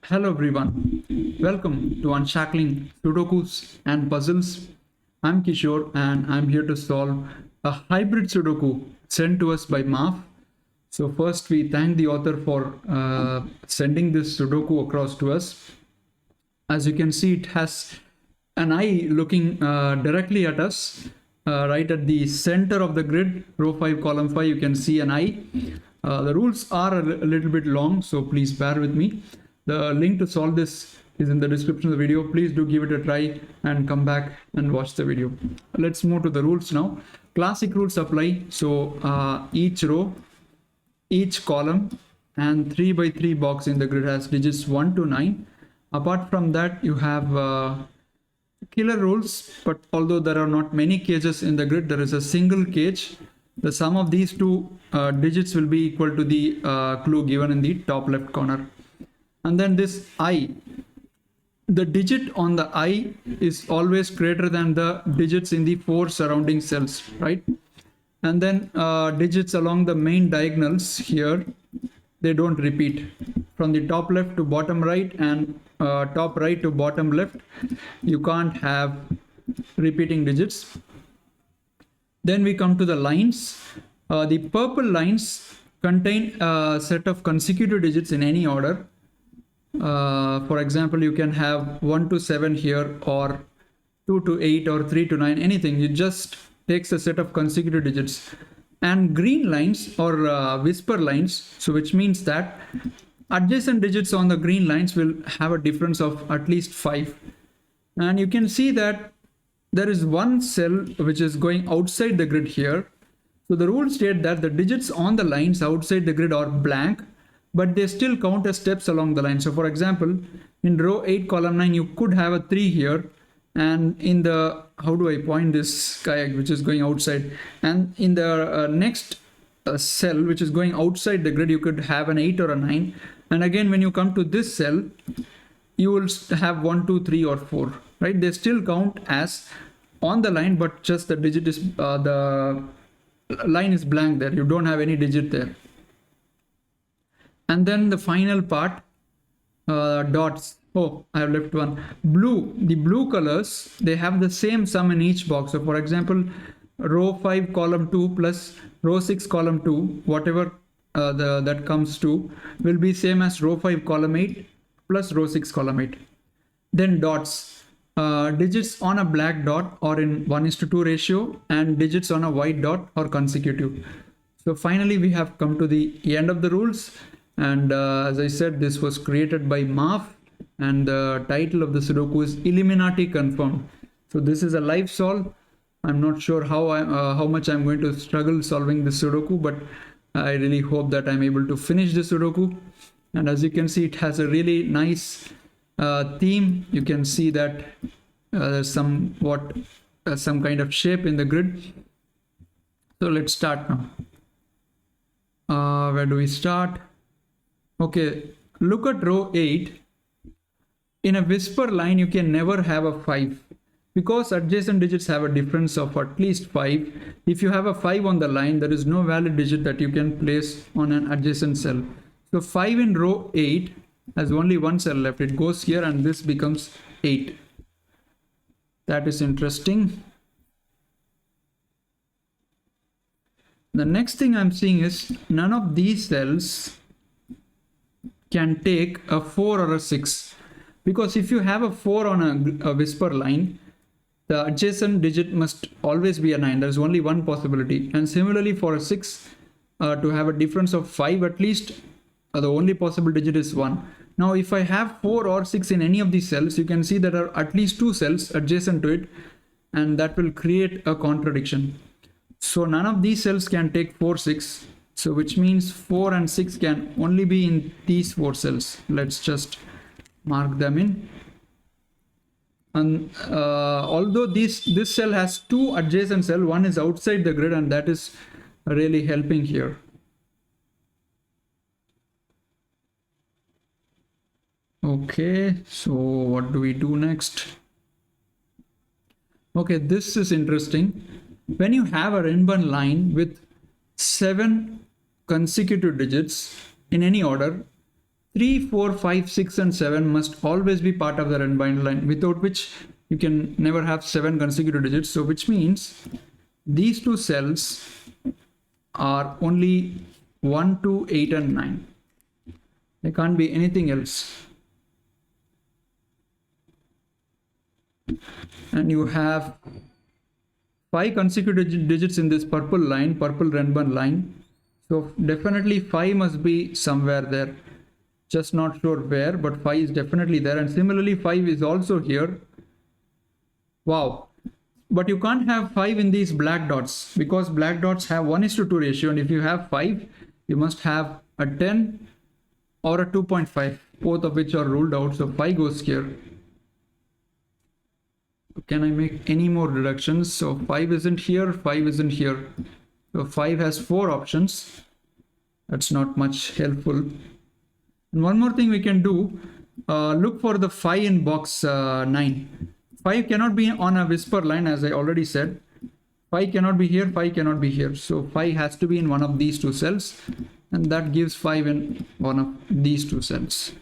Hello everyone, welcome to Unshackling Sudokus and Puzzles. I'm Kishore and I'm here to solve a hybrid Sudoku sent to us by Maff. So first we thank the author for sending this Sudoku across to us. As you can see, it has an eye looking directly at us. Right at the center of the grid, row 5, column 5, you can see an eye. The rules are a little bit long, so please bear with me. The link to solve this is in the description of the video. Please do give it a try and come back and watch the video. Let's move to the rules now. Classic rules apply. So each row, each column and 3 by 3 box in the grid has digits 1 to 9. Apart from that, you have killer rules, but although there are not many cages in the grid, there is a single cage. The sum of these two digits will be equal to the clue given in the top left corner. And then this I, the digit on the I is always greater than the digits in the 4 surrounding cells, right? And then digits along the main diagonals here, they don't repeat. From the top left to bottom right and top right to bottom left, you can't have repeating digits. Then we come to the lines. The purple lines contain a set of consecutive digits in any order. For example, you can have 1 to 7 here, or 2 to 8, or 3 to 9, anything. It just takes a set of consecutive digits. And green lines or whisper lines, so which means that adjacent digits on the green lines will have a difference of at least 5. And you can see that there is one cell which is going outside the grid here. So the rules state that the digits on the lines outside the grid are blank, but they still count as steps along the line. So for example, in row 8, column 9, you could have a 3 here. And in the, how do I point this kayak which is going outside? And in the next cell which is going outside the grid, you could have an 8 or a 9. And again, when you come to this cell, you will have 1, 2, 3 or 4, right? They still count as on the line, but just the digit is, the line is blank there. You don't have any digit there. And then the final part, dots. Oh, I have left one. Blue, the blue colors, they have the same sum in each box. So for example, row 5, column 2 plus row 6, column 2, whatever that comes to will be same as row 5, column 8 plus row 6, column 8. Then dots, digits on a black dot or in 1:2 ratio, and digits on a white dot or consecutive. So finally, we have come to the end of the rules. And as I said, this was created by Maff, and the title of the Sudoku is Illuminati Confirmed. So this is a live solve. I'm not sure how much I'm going to struggle solving this Sudoku, but I really hope that I'm able to finish the Sudoku. And as you can see, it has a really nice theme. You can see that there's somewhat some kind of shape in the grid. So let's start now. Where do we start? Okay, look at row 8. In a whisper line, you can never have a 5 because adjacent digits have a difference of at least 5. If you have a 5 on the line, there is no valid digit that you can place on an adjacent cell. So 5 in row 8 has only one cell left. It goes here and this becomes 8. That is interesting. The next thing I'm seeing is none of these cells can take a 4 or a 6, because if you have a 4 on a whisper line, the adjacent digit must always be a 9. There's only one possibility. And similarly for a 6, to have a difference of 5 at least, the only possible digit is 1. Now if I have 4 or 6 in any of these cells, you can see there are at least 2 cells adjacent to it, and that will create a contradiction. So none of these cells can take 4, 6. So which means 4 and 6 can only be in these 4 cells. Let's just mark them in. And although this cell has 2 adjacent cells, one is outside the grid, and that is really helping here. Okay, so what do we do next? Okay, this is interesting. When you have a Rinban line with 7 consecutive digits in any order, 3, 4, 5, 6, and 7 must always be part of the red bind line, without which you can never have 7 consecutive digits. So which means these two cells are only 1, 2, 8, and 9. There can't be anything else. And you have 5 consecutive digits in this purple line, purple red band line. So definitely 5 must be somewhere there. Just not sure where, but 5 is definitely there. And similarly 5 is also here. Wow. But you can't have 5 in these black dots, because black dots have 1:2 ratio, and if you have 5, you must have a 10 or a 2.5, both of which are ruled out. So 5 goes here. Can I make any more deductions? So 5 isn't here, 5 isn't here. So 5 has 4 options. That's not much helpful. And one more thing we can do, look for the 5 in box 9. 5 cannot be on a whisper line, as I already said. 5 cannot be here, 5 cannot be here. So 5 has to be in one of these two cells, and that gives 5 in one of these two cells.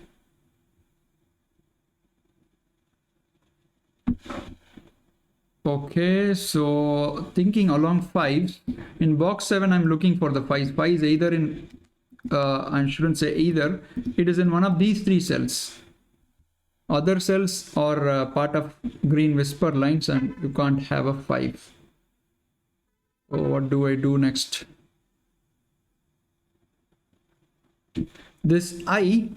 Okay, so thinking along 5s, in box 7 I'm looking for the 5. 5 is either in, I shouldn't say either, it is in one of these 3 cells. Other cells are part of green whisper lines, and you can't have a 5. So what do I do next? This I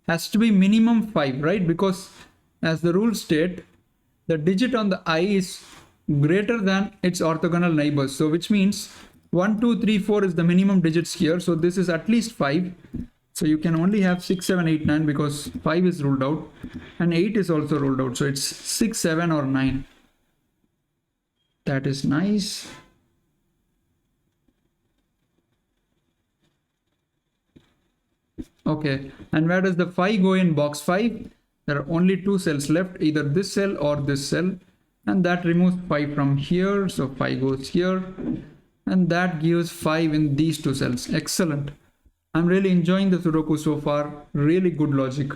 has to be minimum 5, right? Because as the rules state, the digit on the I is greater than its orthogonal neighbors. So which means 1, 2, 3, 4 is the minimum digits here. So this is at least 5. So you can only have 6, 7, 8, 9, because 5 is ruled out and 8 is also ruled out. So it's 6, 7 or 9. That is nice. Okay, and where does the 5 go in box 5? There are only 2 cells left, either this cell or this cell, and that removes 5 from here. So 5 goes here, and that gives 5 in these 2 cells. Excellent. I'm really enjoying the Sudoku so far. Really good logic.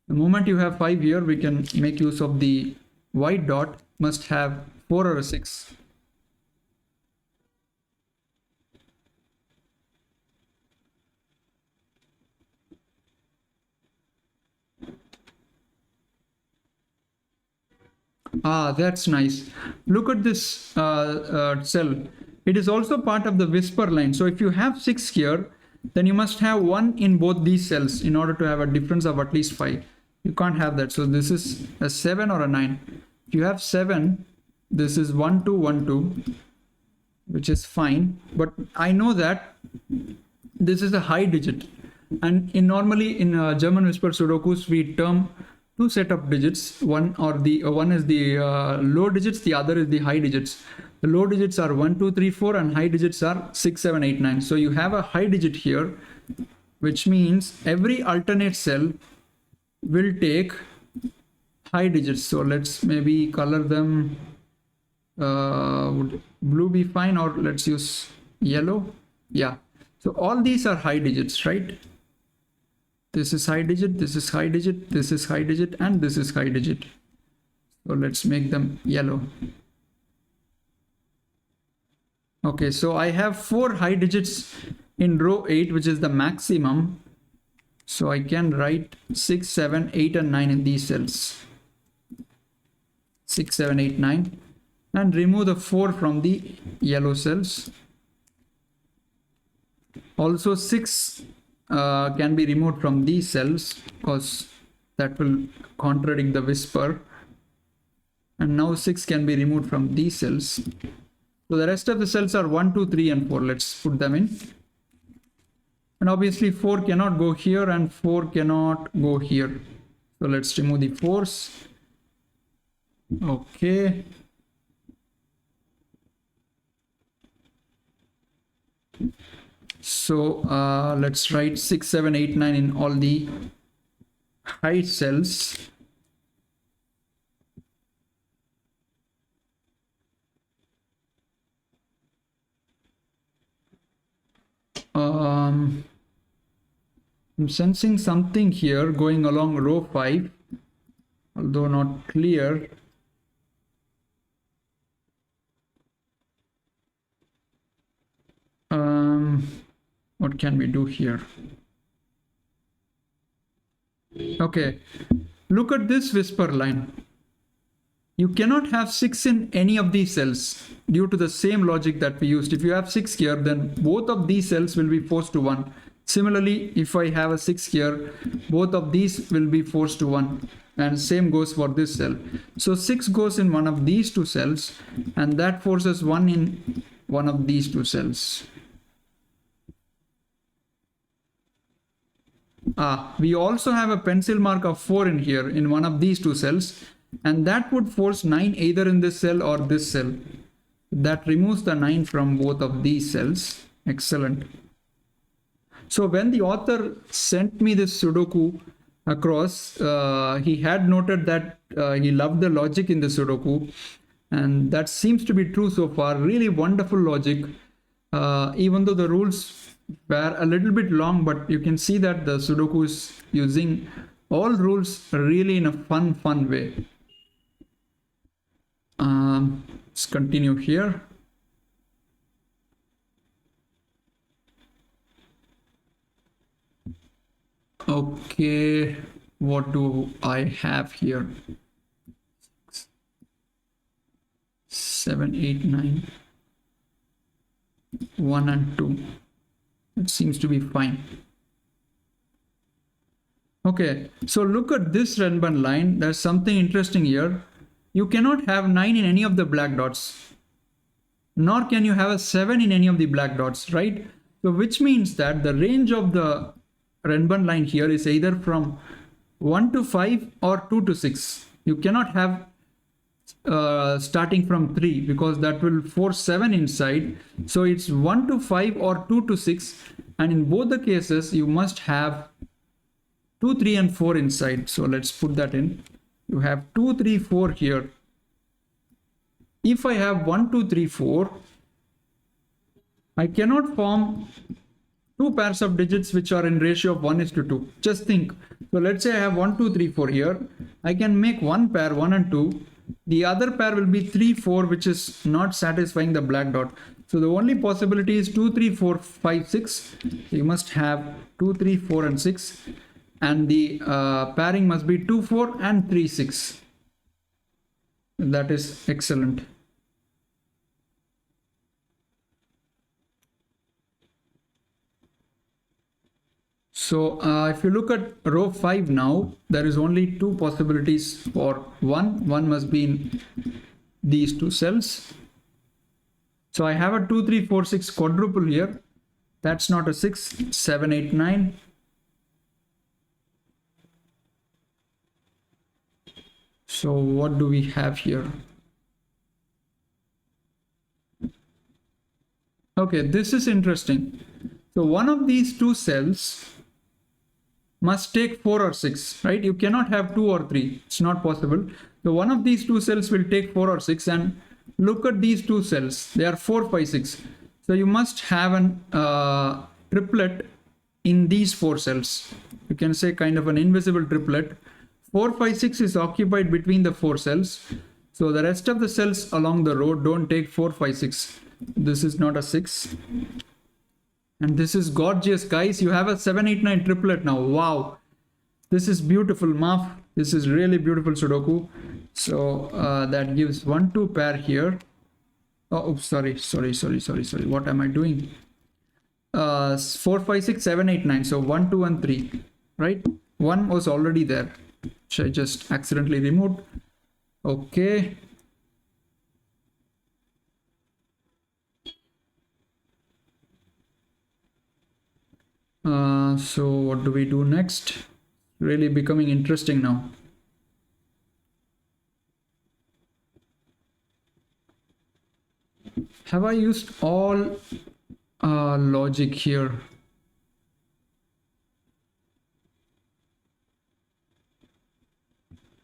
The moment you have 5 here, we can make use of the white dot. Must have 4 or a 6. Ah, that's nice. Look at this cell. It is also part of the whisper line. So if you have 6 here, then you must have 1 in both these cells in order to have a difference of at least 5. You can't have that. So this is a 7 or a 9. If you have 7, this is 1, 2, 1, 2, which is fine. But I know that this is a high digit. And normally in German whisper Sudokus, we term 2 set of digits. One is the low digits, the other is the high digits. The low digits are 1, 2, 3, 4, and high digits are 6, 7, 8, 9. So you have a high digit here, which means every alternate cell will take high digits. So let's maybe color them. Would blue be fine, or let's use yellow? Yeah. So all these are high digits, right? This is high digit, this is high digit, this is high digit, and this is high digit. So let's make them yellow. Okay, so I have 4 high digits in row 8, which is the maximum. So I can write 6, 7, 8, and 9 in these cells. 6, 7, 8, 9. And remove the 4 from the yellow cells. Also 6 can be removed from these cells, because that will contradict the whisper. And now 6 can be removed from these cells. So the rest of the cells are 1, 2, 3, and 4. Let's put them in. And obviously 4 cannot go here and 4 cannot go here. So let's remove the 4s. Okay. So let's write 6, 7, 8, 9 in all the high cells. I'm sensing something here going along row 5, although not clear. What can we do here? Okay, look at this whisper line. You cannot have 6 in any of these cells due to the same logic that we used. If you have 6 here, then both of these cells will be forced to 1. Similarly, if I have a 6 here, both of these will be forced to 1. And same goes for this cell. So 6 goes in one of these two cells, and that forces 1 in one of these two cells. We also have a pencil mark of 4 in here in one of these two cells, and that would force 9 either in this cell or this cell. That removes the 9 from both of these cells. Excellent. So when the author sent me this Sudoku across, he had noted that he loved the logic in the Sudoku, and that seems to be true so far. Really wonderful logic, even though the rules were a little bit long, but you can see that the Sudoku is using all rules really in a fun way. Let's continue here. Okay, what do I have here? 7, 8, 9, 1 and 2. It seems to be fine. Okay, so look at this red band line. There's something interesting here. You cannot have 9 in any of the black dots, nor can you have a 7 in any of the black dots, right? So which means that the range of the red band line here is either from 1 to 5 or 2 to 6. You cannot have starting from 3, because that will force 7 inside. So it's 1 to 5 or 2 to 6, and in both the cases you must have 2, 3 and 4 inside. So let's put that in. You have 2, 3, 4 here. If I have 1, 2, 3, 4, I cannot form two pairs of digits which are in ratio of 1:2. Just think. So let's say I have 1, 2, 3, 4 here. I can make one pair, 1 and 2. The other pair will be 3, 4, which is not satisfying the black dot. So the only possibility is 2, 3, 4, 5, 6. You must have 2, 3, 4 and 6. And the pairing must be 2, 4 and 3, 6. That is excellent. So if you look at row 5 now, there is only two possibilities for 1. One must be in these two cells. So I have a 2, 3, 4, 6 quadruple here. That's not a 6. 7, 8, 9. So what do we have here? Okay, this is interesting. So one of these two cells must take 4 or 6, right? You cannot have 2 or 3. It's not possible. So one of these two cells will take 4 or 6, and look at these two cells. They are 4, 5, 6. So you must have an triplet in these 4 cells. You can say kind of an invisible triplet. 4, 5, 6 is occupied between the 4 cells. So the rest of the cells along the row don't take 4, 5, 6. This is not a 6. And this is gorgeous, guys. You have a 7, 8, 9 triplet now. Wow. This is beautiful, Maff. This is really beautiful Sudoku. So that gives 1, 2 pair here. Oh, oops, sorry. What am I doing? 4, 5, 6, 7, 8, 9. So 1, 2 and 3, right? 1 was already there, which I just accidentally removed. Okay. So what do we do next? Really becoming interesting now. Have I used all logic here?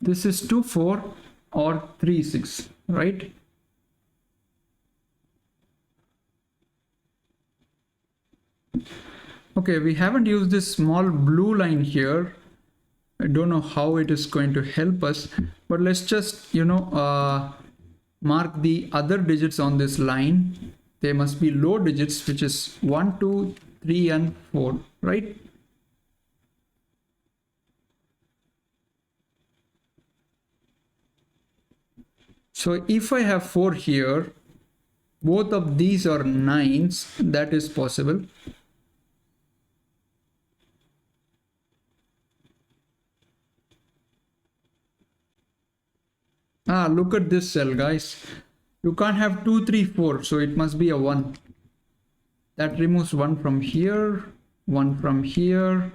This is 2, 4 or 3, 6, right? Okay, we haven't used this small blue line here. I don't know how it is going to help us, but let's just, mark the other digits on this line. They must be low digits, which is 1, 2, 3, and 4, right? So if I have 4 here, both of these are 9s, that is possible. Look at this cell, guys. You can't have 2, 3, 4, so it must be a 1. That removes 1 from here, 1 from here.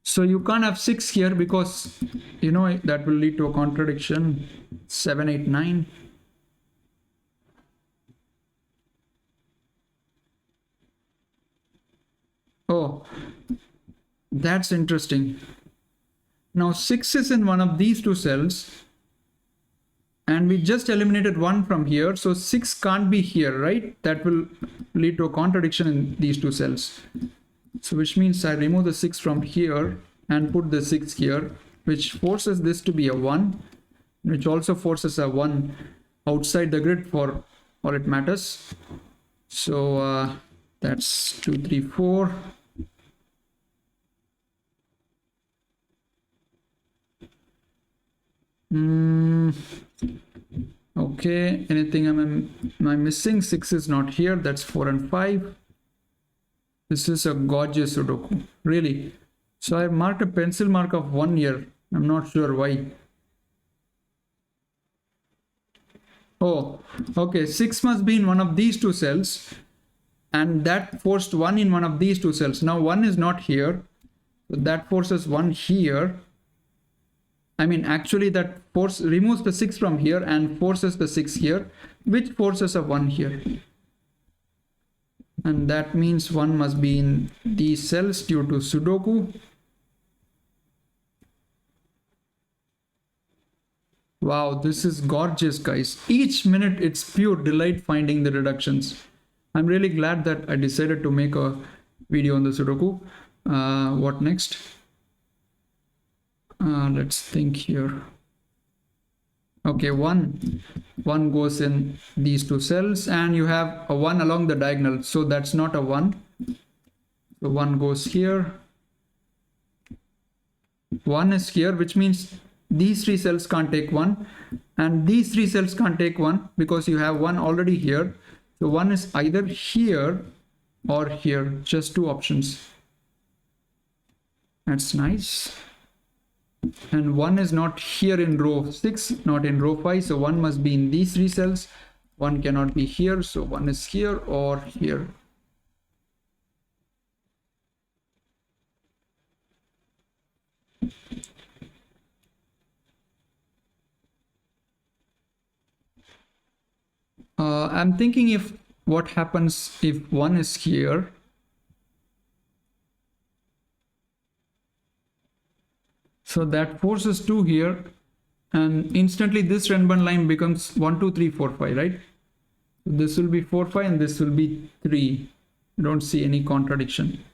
So you can't have 6 here because, that will lead to a contradiction. 7, 8, 9. Oh, that's interesting. Now 6 is in one of these two cells. And we just eliminated 1 from here. So 6 can't be here, right? That will lead to a contradiction in these two cells. So which means I remove the 6 from here and put the 6 here, which forces this to be a 1, which also forces a 1 outside the grid for all it matters. So that's 2, 3, 4. Okay, anything am I missing? 6 is not here. That's 4 and 5. This is a gorgeous Sudoku, really. So I marked a pencil mark of 1 here. I'm not sure why. Oh, okay. 6 must be in one of these two cells, and that forced 1 in one of these two cells. Now 1 is not here, so that forces 1 here. I mean, actually that force removes the 6 from here and forces the 6 here, which forces a 1 here. And that means 1 must be in these cells due to Sudoku. Wow, this is gorgeous, guys. Each minute it's pure delight finding the reductions. I'm really glad that I decided to make a video on the Sudoku. What next? Let's think here. Okay, 1 goes in these two cells, and you have a 1 along the diagonal, so that's not a 1. So 1 goes here. 1 is here, which means these 3 cells can't take 1, and these 3 cells can't take 1 because you have 1 already here. So 1 is either here or here, just 2 options. That's nice. And 1 is not here in row 6, not in row 5, so 1 must be in these 3 cells. 1 cannot be here, so 1 is here or here. I'm thinking if what happens if 1 is here. So that forces 2 here, and instantly this Renban line becomes 1, 2, 3, 4, 5, right? So this will be 4, 5, and this will be 3. I don't see any contradiction.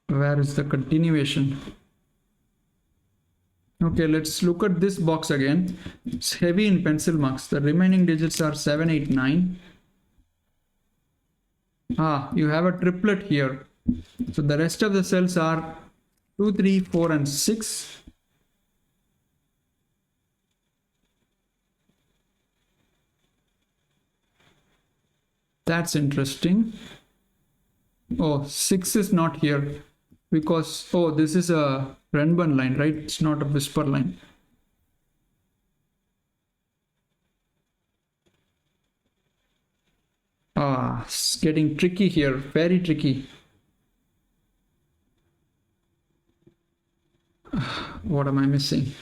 Where is the continuation? Okay, let's look at this box again. It's heavy in pencil marks. The remaining digits are 7, 8, 9. You have a triplet here. So the rest of the cells are 2, 3, 4, and 6. That's interesting. Oh, 6 is not here because, oh, this is a Renban line, right? It's not a whisper line. It's getting tricky here, very tricky. What am I missing?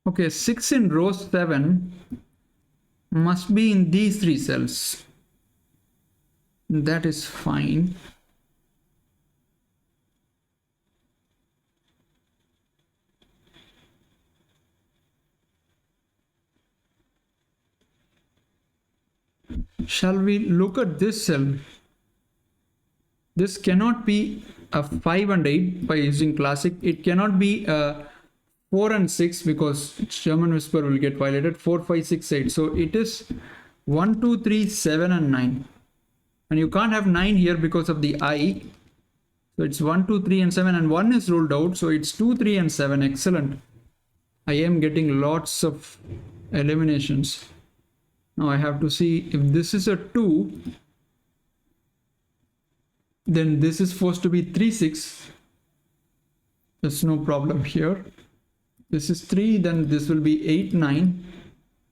Okay, 6 in row 7 must be in these 3 cells. That is fine. Shall we look at this cell? This cannot be a 5 and 8 by using classic. It cannot be a 4 and 6 because German whisper will get violated. 4, 5, 6, 8. So it is 1, 2, 3, 7 and 9. And you can't have 9 here because of the I. So it's 1, 2, 3 and 7 and 1 is ruled out. So it's 2, 3 and 7. Excellent. I am getting lots of eliminations. Now I have to see if this is a 2, then this is supposed to be 3, 6. There's no problem here. This is 3, then this will be 8, 9.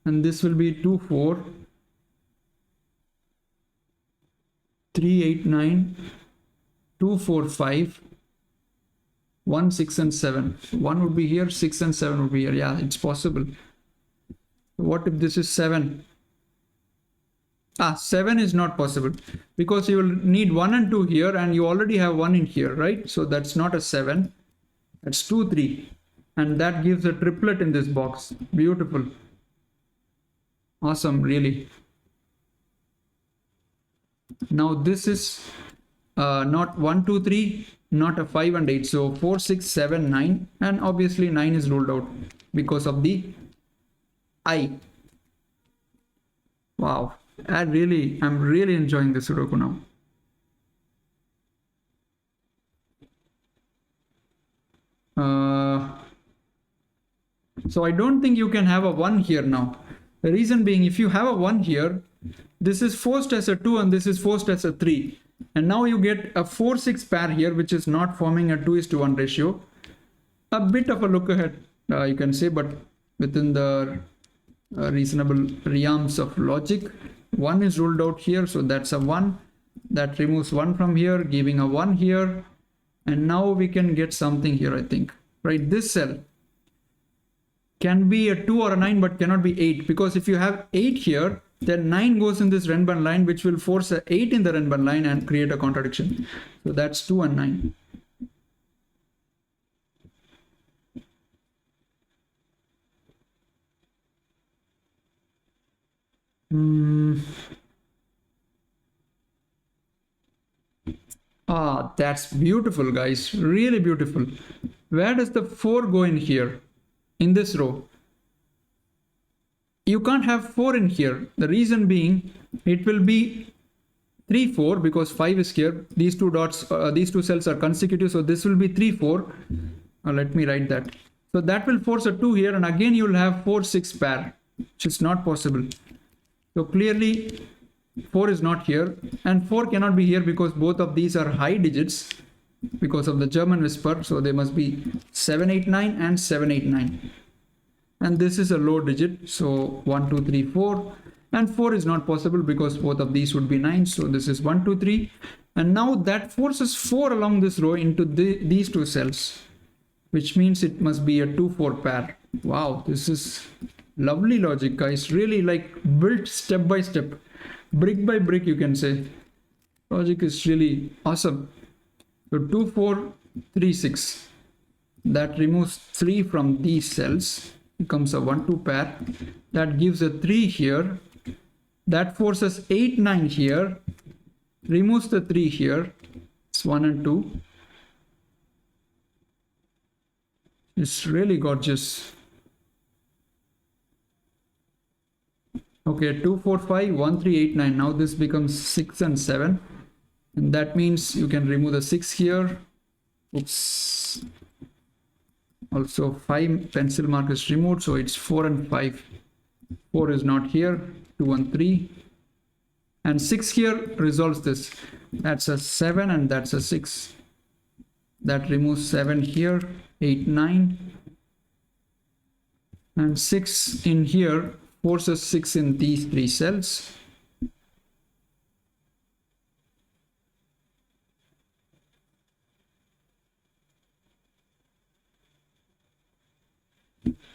And this will be 2, 4. 3, 8, 9. 2, 4, 5. 1, 6 and 7. 1 would be here, 6 and 7 would be here. Yeah, it's possible. What if this is 7? 7 is not possible because you will need 1 and 2 here and you already have 1 in here, right? So that's not a 7. That's 2, 3. And that gives a triplet in this box. Beautiful. Awesome, really. Now this is not 1, 2, 3, not a 5 and 8. So 4, 6, 7, 9. And obviously 9 is ruled out because of the I. Wow. I'm really enjoying the Sudoku now. So I don't think you can have a 1 here now. The reason being, if you have a 1 here, this is forced as a 2 and this is forced as a 3. And now you get a 4-6 pair here, which is not forming a 2:1 ratio. A bit of a look ahead, you can say, but within the reasonable realms of logic. 1 is ruled out here, so that's a 1. That removes 1 from here, giving a 1 here. And now we can get something here, I think. Right, this cell can be a 2 or a 9, but cannot be 8. Because if you have 8 here, then 9 goes in this Renban line, which will force a 8 in the Renban line and create a contradiction. So that's 2 and 9. That's beautiful, guys. Really beautiful. Where does the 4 go in here? In this row? You can't have 4 in here. The reason being, it will be 3, 4 because 5 is here. These two dots, these two cells are consecutive. So this will be 3, 4. Let me write that. So that will force a 2 here. And again, you will have 4, 6 pair, which is not possible. So clearly 4 is not here and 4 cannot be here because both of these are high digits because of the German whisper. So they must be 789 and 789. And this is a low digit. So 1, 2, 3, 4. And 4 is not possible because both of these would be 9. So this is 1, 2, 3. And now that forces 4 along this row into these two cells, which means it must be a 2, 4 pair. Wow, this is lovely logic, guys. Really like built step by step, brick by brick, you can say. Logic is really awesome. So 2, 4, 3, 6. That removes 3 from these cells. Becomes a 1, 2 pair. That gives a 3 here. That forces 8, 9 here. Removes the 3 here. It's 1 and 2. It's really gorgeous. Okay, 2, 4, 5, 1, 3, 8, 9. Now this becomes 6 and 7. And that means you can remove the 6 here. Oops. Also 5 pencil mark is removed. So it's 4 and 5. 4 is not here. 2 and 3. And 6 here resolves this. That's a 7 and that's a 6. That removes 7 here. 8, 9. And 6 in here forces 6 in these 3 cells.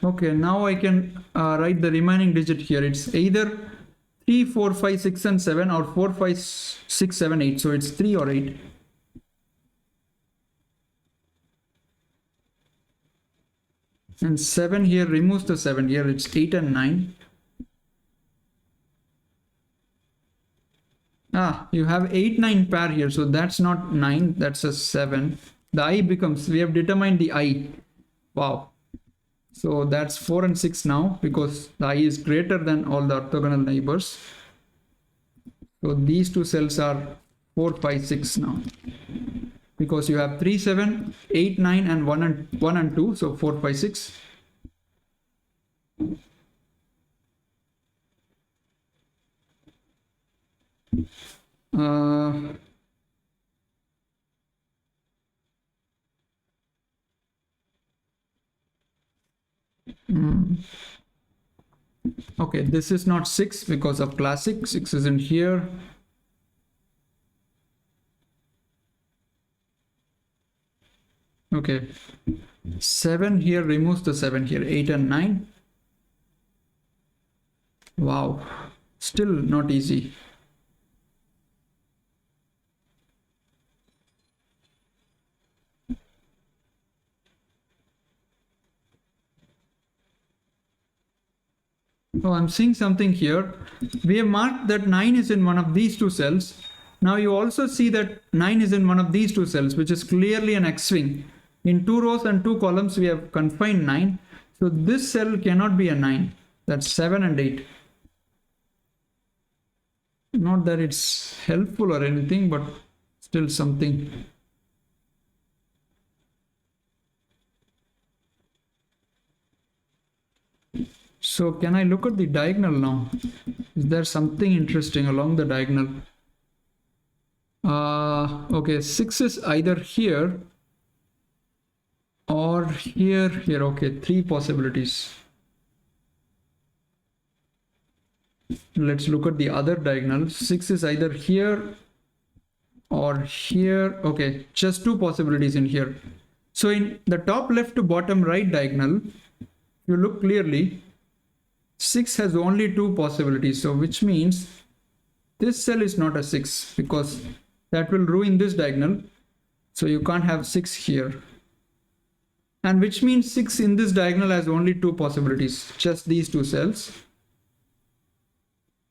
Okay, now I can write the remaining digit here. It's either 3, 4, 5, 6, and 7, or 4, 5, 6, 7, 8. So it's 3 or 8. And 7 here removes the 7 here. It's 8 and 9. You have 8, 9 pair here. So that's not 9. That's a 7. The I becomes, we have determined the I. Wow. So that's 4 and 6 now, because the I is greater than all the orthogonal neighbors. So these two cells are 4, 5, 6 now, because you have 3, 7, 8, 9, and 1 and 2. So 4, 5, 6. Okay, this is not 6 because of classic. 6 isn't here. Okay, 7 here removes the 7 here. 8 and 9. Wow, still not easy. Oh, I'm seeing something here. We have marked that 9 is in one of these two cells. Now you also see that 9 is in one of these two cells, which is clearly an X-swing. In 2 rows and 2 columns, we have confined 9. So this cell cannot be a 9. That's 7 and 8. Not that it's helpful or anything, but still something. So can I look at the diagonal now? Is there something interesting along the diagonal? Okay, 6 is either here or here. Okay, 3 possibilities. Let's look at the other diagonal. 6 is either here or here. Okay, just 2 possibilities in here. So in the top left to bottom right diagonal, if you look clearly, 6 has only 2 possibilities. So which means this cell is not a 6, because that will ruin this diagonal. So you can't have 6 here. And which means 6 in this diagonal has only 2 possibilities, just these 2 cells.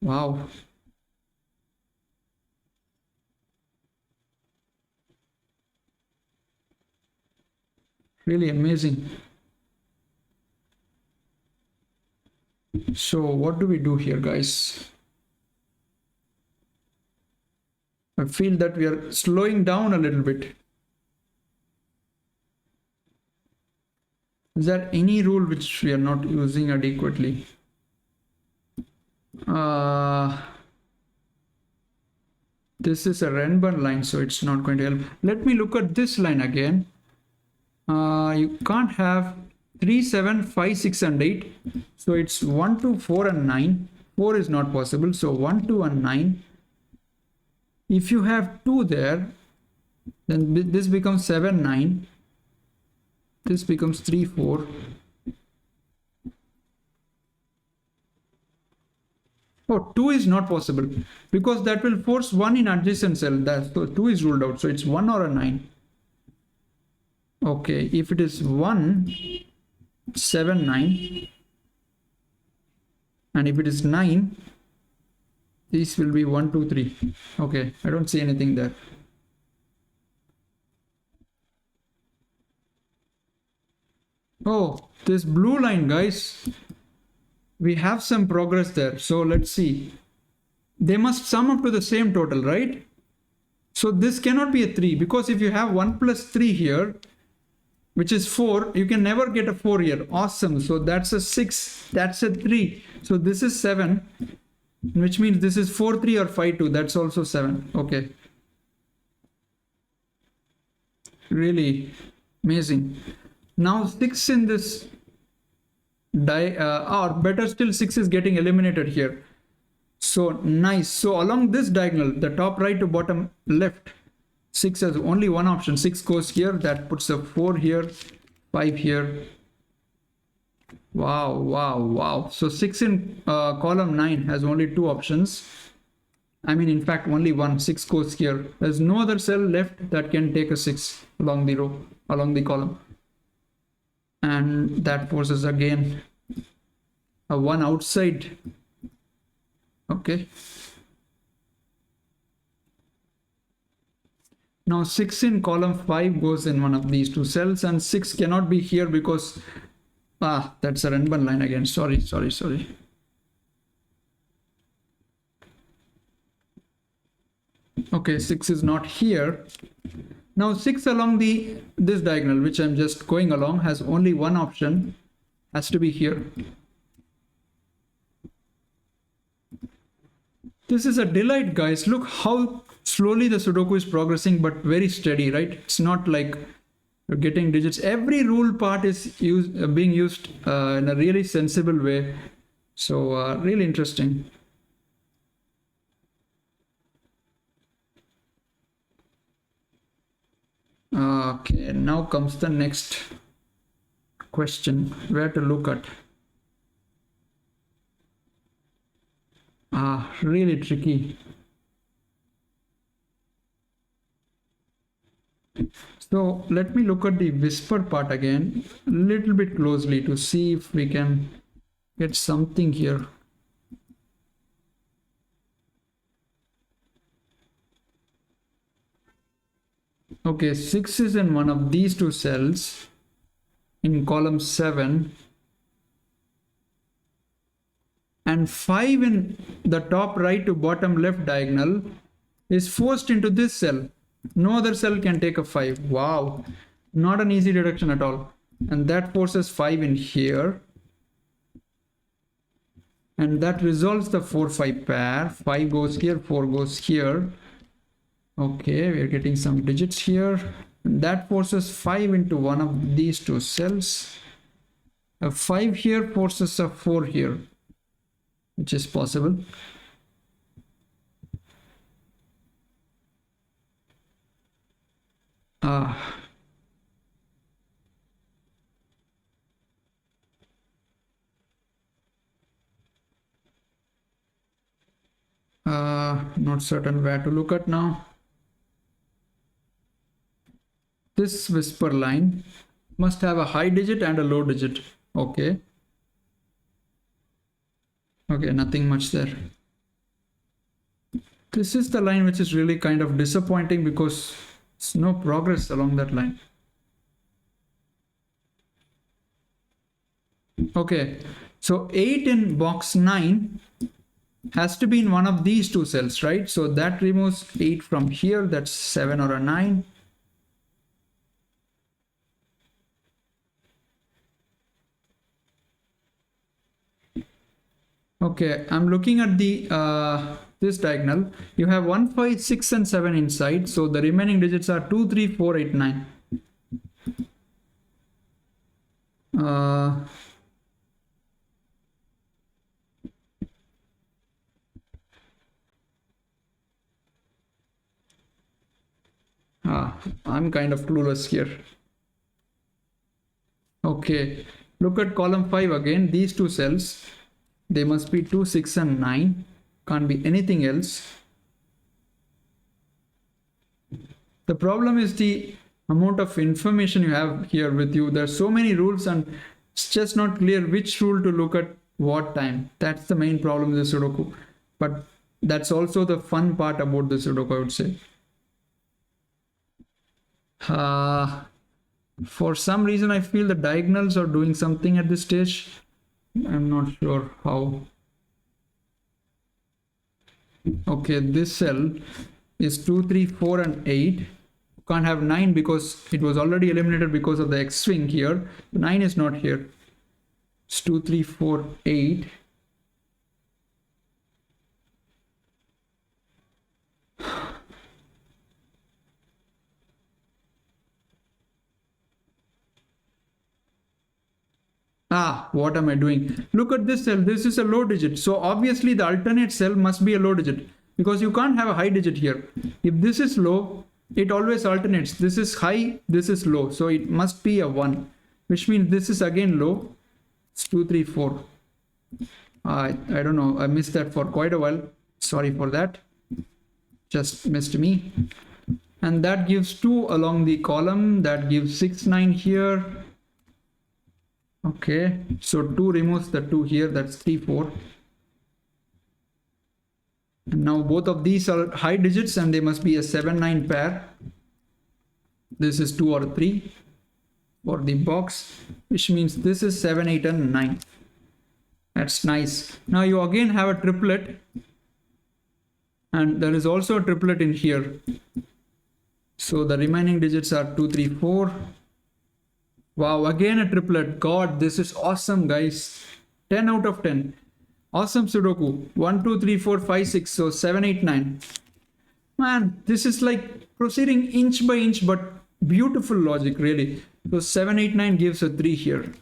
Wow. Really amazing. So what do we do here, guys? I feel that we are slowing down a little bit. Is there any rule which we are not using adequately? This is a Renburn line, so it's not going to help. Let me look at this line again. You can't have 3, 7, 5, 6, and 8. So it's 1, 2, 4, and 9. 4 is not possible. So 1, 2, and 9. If you have 2 there, then this becomes 7, 9. This becomes 3, 4. Oh, 2 is not possible, because that will force 1 in adjacent cell. So 2 is ruled out. So it's 1 or a 9. Okay, if it is 1, 7, 9. And if it is 9, these will be 1, 2, 3. Okay, I don't see anything there. Oh, this blue line, guys. We have some progress there. So let's see. They must sum up to the same total, right? So this cannot be a 3, because if you have 1 plus 3 here, which is 4, you can never get a 4 here. Awesome. So that's a 6. That's a 3. So this is 7, which means this is 4, 3 or 5, 2. That's also 7. Okay. Really amazing. Now 6 in this or better still, 6 is getting eliminated here. So nice. So along this diagonal, the top right to bottom left, 6 has only one option. 6 goes here. That puts a 4 here, 5 here. Wow, wow, wow. So 6 in column 9 has only two options. I mean, in fact, only one. 6 goes here. There's no other cell left that can take a 6 along the row, along the column. And that forces again a 1 outside. Okay. Now 6 in column 5 goes in one of these two cells, and 6 cannot be here because that's a Renban line again. Sorry. Okay, 6 is not here. Now 6 along this diagonal, which I'm just going along, has only one option, has to be here. This is a delight, guys. Look how slowly the Sudoku is progressing, but very steady, right? It's not like you're getting digits. Every rule part is being used in a really sensible way. So really interesting. Okay, now comes the next question, where to look at. Really tricky. So let me look at the whisper part again a little bit closely to see if we can get something here. Okay, 6 is in one of these two cells in column 7, and 5 in the top right to bottom left diagonal is forced into this cell. No other cell can take a 5. Wow, not an easy deduction at all. And that forces 5 in here, and that resolves the 4-5 pair. 5 goes here, 4 goes here. Okay, we're getting some digits here. And that forces 5 into one of these two cells. A 5 here forces a 4 here, which is possible. Not certain where to look at now. This whisper line must have a high digit and a low digit. Okay, nothing much there. This is the line which is really kind of disappointing because there's no progress along that line. Okay, so 8 in box 9 has to be in one of these two cells, right? So that removes 8 from here. That's 7 or a 9. Okay, I'm looking at the this diagonal. You have 1, 5, 6 and 7 inside, so the remaining digits are 2, 3, 4, 8, 9. I'm kind of clueless here. Okay, look at column 5 again. These two cells, they must be 2, 6 and 9. Can't be anything else. The problem is the amount of information you have here with you. There's so many rules and it's just not clear which rule to look at what time. That's the main problem with the Sudoku. But that's also the fun part about the Sudoku, I would say. For some reason, I feel the diagonals are doing something at this stage. I'm not sure how. Okay, this cell is 2, 3, 4 and 8. Can't have 9 because it was already eliminated because of the X swing here. 9 is not here. It's 2, 3, 4, 8. What am I doing? Look at this cell. This is a low digit. So obviously the alternate cell must be a low digit because you can't have a high digit here. If this is low, it always alternates. This is high, this is low. So it must be a 1, which means this is again low. It's 2 3 4. I don't know, I missed that for quite a while. Sorry for that, just missed me. And that gives 2 along the column. That gives 6 9 here. Okay, so 2 removes the 2 here. That's 3 4. And now both of these are high digits and they must be a 7 9 pair. This is 2 or 3 for the box, which means this is 7 8 and 9. That's nice. Now you again have a triplet, and there is also a triplet in here. So the remaining digits are 2 3 4. Wow, again a triplet. God, this is awesome, guys. 10 out of 10. Awesome Sudoku. 1 2 3 4 5 6. So 7 8 9. Man, this is like proceeding inch by inch, but beautiful logic, really. So 7 8 9 gives a 3 here.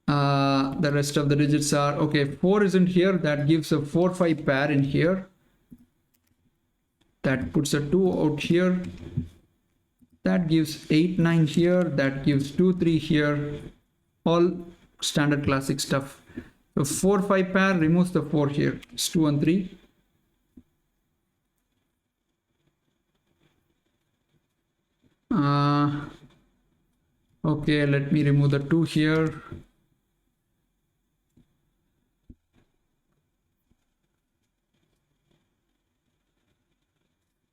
The rest of the digits are okay. 4 isn't here. That gives a 4 5 pair in here. That puts a 2 out here. That gives 8 9 here. That gives 2 3 here. All standard classic stuff. So 4 5 pair removes the 4 here. It's 2 and 3. Okay, let me remove the 2 here.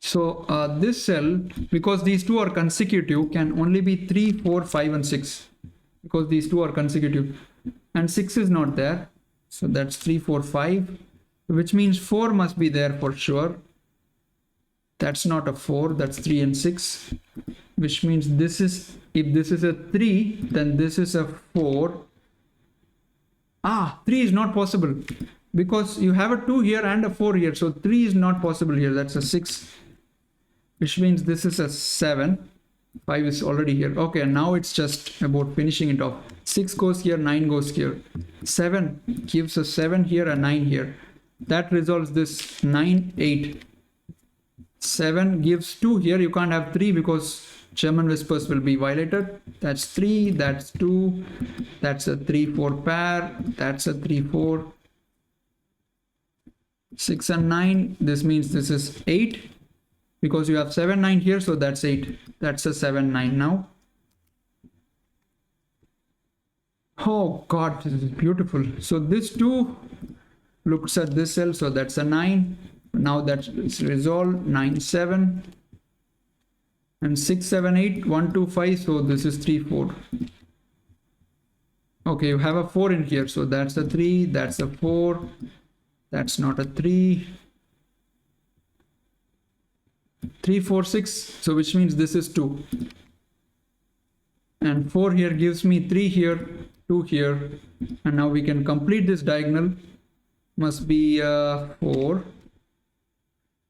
So this cell, because these two are consecutive, can only be 3, 4, 5 and 6, because these two are consecutive, and 6 is not there. So that's 3, 4, 5, which means 4 must be there for sure. That's not a 4, that's 3 and 6, which means this is, if this is a 3, then this is a 4. 3 is not possible, because you have a 2 here and a 4 here, so 3 is not possible here. That's a 6, which means this is a 7. 5 is already here. Okay, now it's just about finishing it off. 6 goes here, 9 goes here. 7 gives a 7 here, a 9 here. That resolves this 9 8. 7 gives 2 here. You can't have 3 because German whispers will be violated. That's 3, that's 2, that's a 3 4 pair, that's a 3 4. 6 and 9, this means this is 8, because you have 7 9 here, so that's 8. That's a 7 9 now. Oh God, this is beautiful. So this 2 looks at this cell, so that's a 9. Now that's resolved. 9 7 and 6 7 8 1 2 5. So this is 3 4. Okay, you have a 4 in here, so that's a 3, that's a 4, that's not a 3. 3 4 6, so which means this is 2, and 4 here gives me 3 here, 2 here, and now we can complete this diagonal. Must be 4.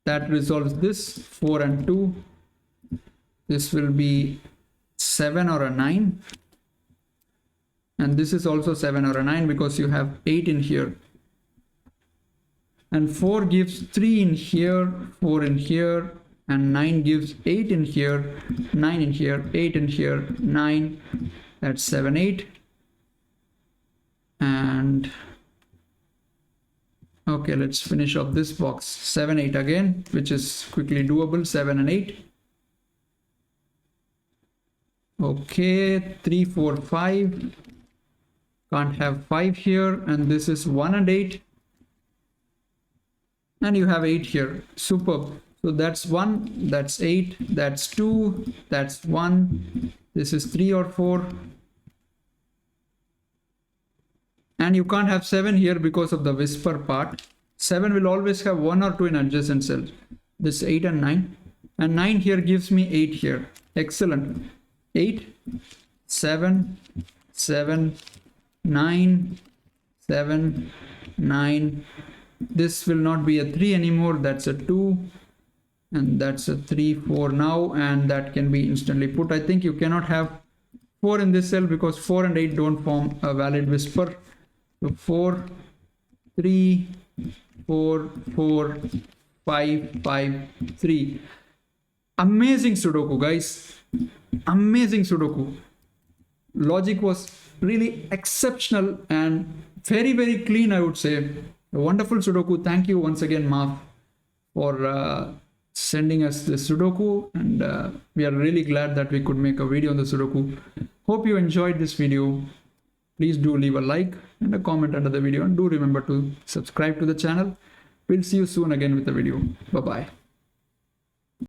That resolves this 4 and 2. This will be 7 or a 9, and this is also 7 or a 9 because you have 8 in here, and 4 gives 3 in here, 4 in here, and 9 gives 8 in here, 9 in here, 8 in here, 9. That's 7 8. And okay, let's finish off this box. 7 8 again, which is quickly doable. 7 and 8. Okay, 3 4 5. Can't have 5 here, and this is 1 and 8, and you have 8 here. Superb. So that's 1, that's 8, that's 2, that's 1, this is 3 or 4. And you can't have 7 here because of the whisper part. 7 will always have 1 or 2 in adjacent cells. This 8 and 9. And 9 here gives me 8 here. Excellent. 8, 7, 7, 9, 7, 9. This will not be a 3 anymore. That's a 2. And that's a 3 4 now, and that can be instantly put. I think you cannot have 4 in this cell because 4 and 8 don't form a valid whisper. So 4 3 4 4 5 5 3. Amazing Sudoku, guys. Amazing Sudoku. logic was really exceptional and very, very clean, I would say. A wonderful Sudoku. Thank you once again, Maff, for sending us the Sudoku, and we are really glad that we could make a video on the Sudoku. Hope you enjoyed this video. Please do leave a like and a comment under the video, and do remember to subscribe to the channel. We'll see you soon again with the video. Bye-bye.